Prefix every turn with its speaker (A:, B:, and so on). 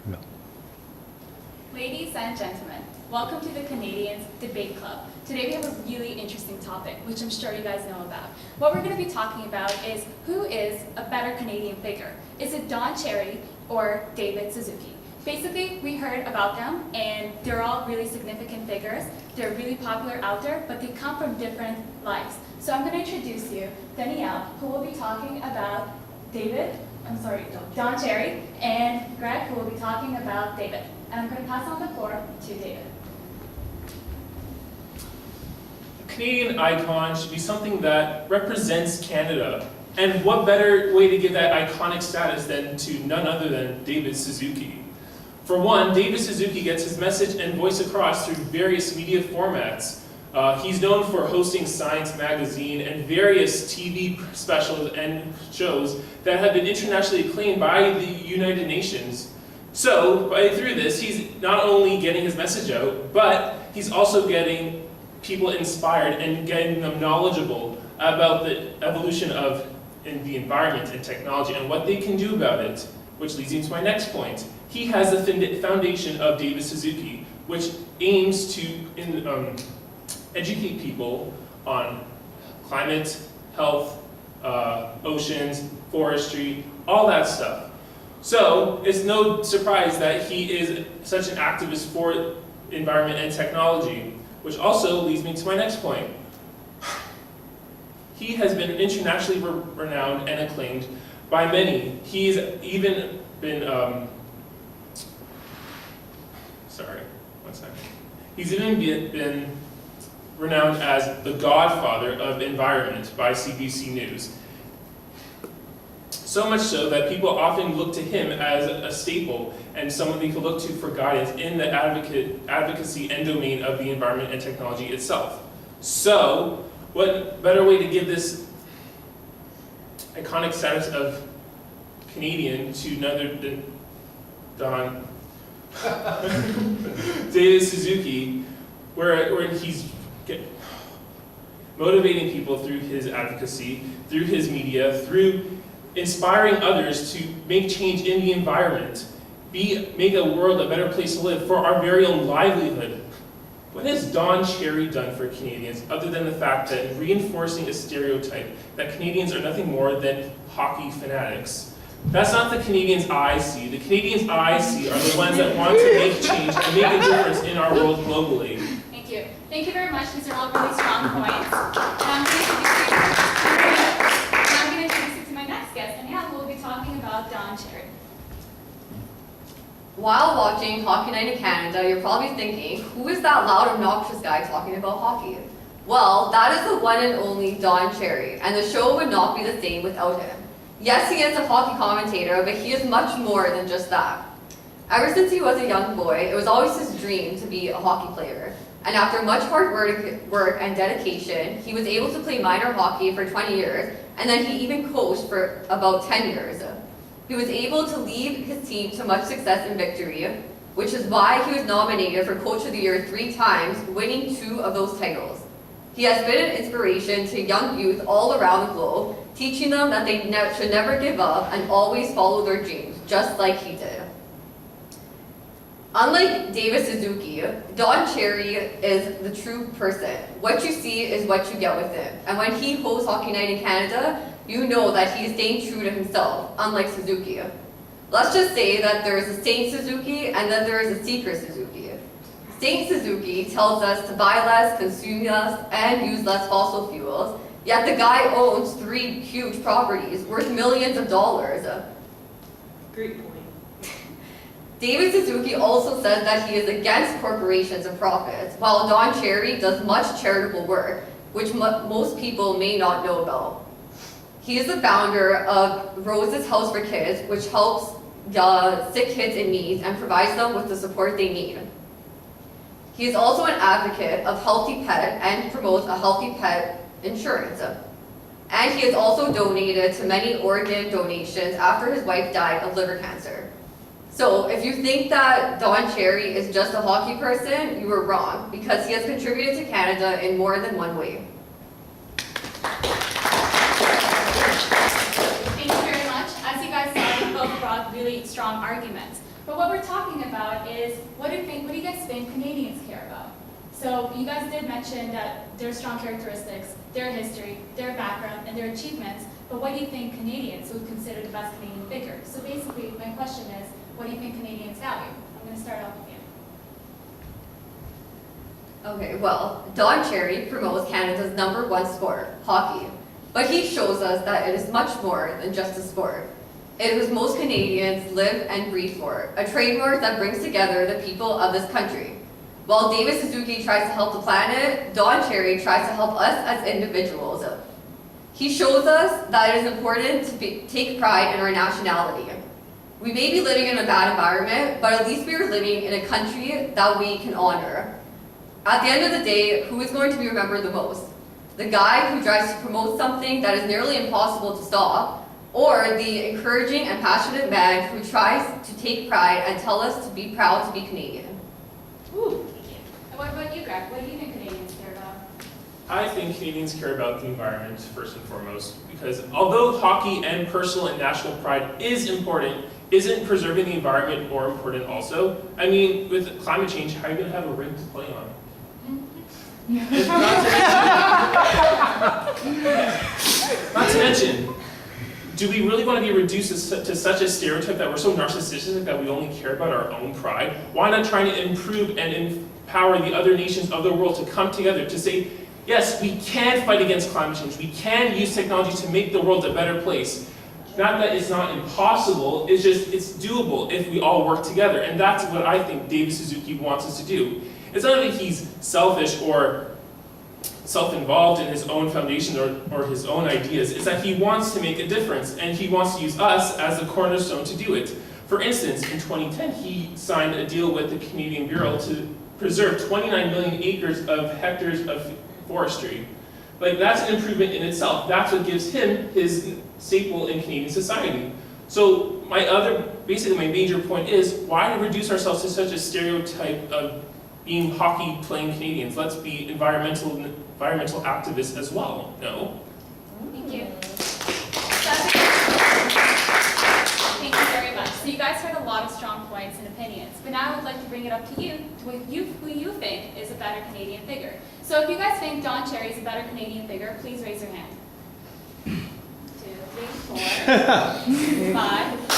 A: No.
B: Ladies and gentlemen, welcome to the Canadians Debate Club. Today we have a really interesting topic, which I'm sure you guys know about. What we're going to be talking about is who is a better Canadian figure? Is it Don Cherry or David Suzuki? Basically, we heard about them, and they're all really significant figures. They're really popular out there, but they come from different lives. So I'm going to introduce you, Danielle, who will be talking about Don Cherry, and Greg, who will be talking about David. And I'm going to pass on the floor to David.
C: A Canadian icon should be something that represents Canada. And what better way to give that iconic status than to none other than David Suzuki? For one, David Suzuki gets his message and voice across through various media formats. He's known for hosting Science Magazine and various TV specials and shows that have been internationally acclaimed by the United Nations. So, through this, he's not only getting his message out, but he's also getting people inspired and getting them knowledgeable about the evolution of the environment and technology and what they can do about it, which leads me to my next point. He has the foundation of David Suzuki, which aims to educate people on climate, health, oceans, forestry, all that stuff. So it's no surprise that he is such an activist for environment and technology, which also leads me to my next point. He has been internationally renowned and acclaimed by many. He's even been, He's even been renowned as the godfather of environment by CBC News. So much so that people often look to him as a staple and someone they could look to for guidance in the advocacy and domain of the environment and technology itself. So, what better way to give this iconic status of Canadian to none other than David Suzuki, where he's motivating people through his advocacy, through his media, through inspiring others to make change in the environment, make a world a better place to live for our very own livelihood. What has Don Cherry done for Canadians other than the fact that reinforcing a stereotype that Canadians are nothing more than hockey fanatics? That's not the Canadians I see. The Canadians I see are the ones that want to make change and make a difference in our world globally.
B: Thank you. Thank you very much. These are all really strong points. And I'm going to introduce you to my next guest, Danielle, who will be talking about Don Cherry.
D: While watching Hockey Night in Canada, you're probably thinking, who is that loud, obnoxious guy talking about hockey? Well, that is the one and only Don Cherry, and the show would not be the same without him. Yes, he is a hockey commentator, but he is much more than just that. Ever since he was a young boy, it was always his dream to be a hockey player. And after much hard work and dedication, he was able to play minor hockey for 20 years, and then he even coached for about 10 years. He was able to lead his team to much success and victory, which is why he was nominated for Coach of the Year 3 times, winning 2 of those titles. He has been an inspiration to young youth all around the globe, teaching them that they should never give up and always follow their dreams, just like he did. Unlike David Suzuki, Don Cherry is the true person. What you see is what you get with him. And when he hosts Hockey Night in Canada, you know that he is staying true to himself, unlike Suzuki. Let's just say that there is a Saint Suzuki and then there is a Secret Suzuki. Saint Suzuki tells us to buy less, consume less, and use less fossil fuels, yet the guy owns 3 huge properties worth millions of dollars.
E: Great point.
D: David Suzuki also says that he is against corporations and profits, while Don Cherry does much charitable work, which most people may not know about. He is the founder of Rose's House for Kids, which helps sick kids in need and provides them with the support they need. He is also an advocate of healthy pet and promotes a healthy pet insurance. And he has also donated to many organ donations after his wife died of liver cancer. So if you think that Don Cherry is just a hockey person, you are wrong, because he has contributed to Canada in more than one way.
B: Thank you very much. As you guys saw, we both brought really strong arguments. But what we're talking about is what do you guys think Canadians care about? So you guys did mention that their strong characteristics, their history, their background, and their achievements, but what do you think Canadians would consider the best Canadian figure? So basically, my question is, what do you think Canadians value? I'm going to start off with you.
D: Okay, well, Don Cherry promotes Canada's #1 sport, hockey. But he shows us that it is much more than just a sport. It is most Canadians live and breathe for, a trademark that brings together the people of this country. While David Suzuki tries to help the planet, Don Cherry tries to help us as individuals. He shows us that it is important to take pride in our nationality. We may be living in a bad environment, but at least we are living in a country that we can honor. At the end of the day, who is going to be remembered the most? The guy who tries to promote something that is nearly impossible to stop, or the encouraging and passionate man who tries to take pride and tell us to be proud to be Canadian?
B: Ooh. And what about you, Greg? What do you think Canadians care about?
C: I think Canadians care about the environment first and foremost, because although hockey and personal and national pride is important, isn't preserving the environment more important also? I mean, with climate change, how are you going to have a rink to play on? Not to mention, do we really want to be reduced to such a stereotype that we're so narcissistic that we only care about our own pride? Why not try to improve and empower the other nations of the world to come together to say, yes, we can fight against climate change. We can use technology to make the world a better place. Not that it's not impossible, it's just, it's doable if we all work together. And that's what I think David Suzuki wants us to do. It's not that he's selfish or self-involved in his own foundation or his own ideas. It's that he wants to make a difference, and he wants to use us as the cornerstone to do it. For instance, in 2010, he signed a deal with the Canadian Bureau to preserve 29 million acres of hectares of forestry. Like, that's an improvement in itself. That's what gives him his staple in Canadian society. So basically my major point is, why reduce ourselves to such a stereotype of being hockey-playing Canadians? Let's be environmental activists as well. No?
B: Thank you. Thank you very much. So you guys heard a lot of strong points and opinions, but now I would like to bring it up to you, who you think is a better Canadian figure. So if you guys think Don Cherry is a better Canadian figure, please raise your hand. 2, 3, 4, 5.